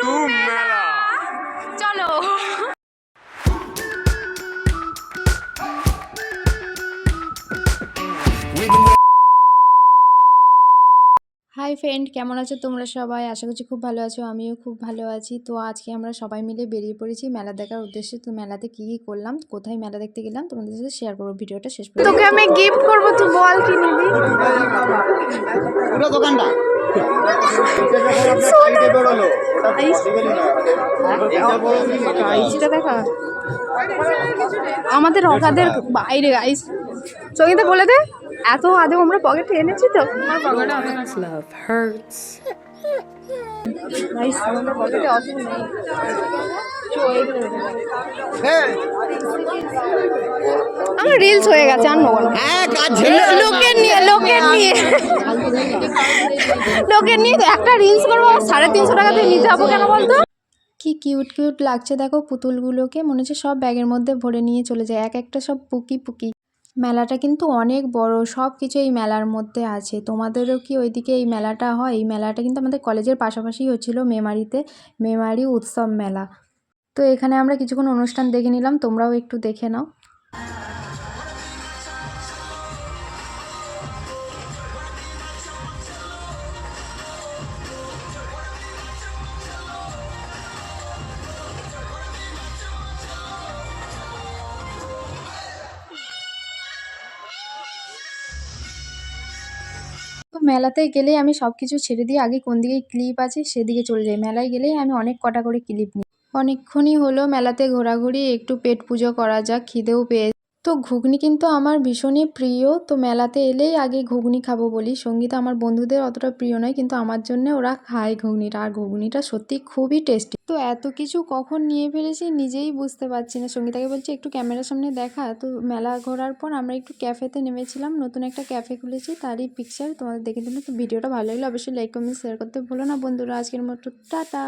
Two মেলা। চলো। Hi friend, কেমন আছো তোমরা সবাই? আশা করছি খুব ভালো আছো, আমিও খুব ভালো আছি। তো আজকে আমরা সবাই মিলে বেরিয়ে পড়েছি মেলা দেখার উদ্দেশ্যে। তো মেলাতে কী কী করলাম, কোথায় মেলা দেখতে গেলাম তোমাদের সাথে শেয়ার করবো। ভিডিওটা শেষ পর্যন্ত। তোকে আমি গিফট করব, তুই বল কি নিবি? পুরো দোকানটা গাইসটা দেখা আমাদের অকাদের বাইরে। গাইস সঙ্গীতা বলে দে, এত আদৌ আমরা পকেটে এনেছি তো? আমার পকেটে অত গাইস, আমাদের পকেটে অত নেই। আমার রিলস হয়ে গেছে, আর নেবো না। লোকের নিয়ে তো একটা রিলস করবো, 350 টাকা দিয়ে নিতে হবে কেন বলতো? কি কিউট কিউট লাগছে দেখো পুতুলগুলোকে, মনে হচ্ছে সব ব্যাগের মধ্যে ভরে নিয়ে চলে যায়, এক একটা সব পুকি পুকি। মেলাটা কিন্তু অনেক বড়, সব কিছু এই মেলার মধ্যে আছে। তোমাদেরও কি ওইদিকে এই মেলাটা হয়? এই মেলাটা কিন্তু আমাদের কলেজের পাশাপাশি হচ্ছিল, মেমারি উৎসব মেলা। তো এখানে আমরা কিছুক্ষণ অনুষ্ঠান দেখে নিলাম, তোমরাও একটু দেখে নাও। তো মেলাতে গেলেই আমি সব কিছু ছেড়ে দিয়ে আগে কোন দিকে ক্লিপ আছে সেদিকে চলে যাই। মেলায় গেলেই আমি অনেক কটা করে ক্লিপ নিই। অনেকক্ষণই হলো মেলাতে ঘোরাঘুরি, একটু পেট পুজো করা যাক, খিদেও পেয়ে। তো ঘুগনি কিন্তু আমার ভীষণই প্রিয়। তো মেলাতে এলেই আগে ঘুগনি খাবো বলি। সঙ্গীতা আমার বন্ধুদের অতটা প্রিয় নয়, কিন্তু আমার জন্য ওরা খায় ঘুগনিটা, আর ঘুগনিটা সত্যি খুবই টেস্টি। তো এত কিছু কখন নিয়ে ফেলেছি নিজেই বুঝতে পারছি না। সঙ্গীতাকে বলছি একটু ক্যামেরার সামনে দেখা। তো মেলা ঘোরার পর আমরা একটু ক্যাফেতে নেমেছিলাম, নতুন একটা ক্যাফে খুলেছি, তারই পিকচার তোমাদের দেখে দিলাম। তো ভিডিওটা ভালো লাগলে অবশ্যই লাইক কমেন্ট শেয়ার করতে ভুলো না বন্ধুরা। আজকের মতো টাটা।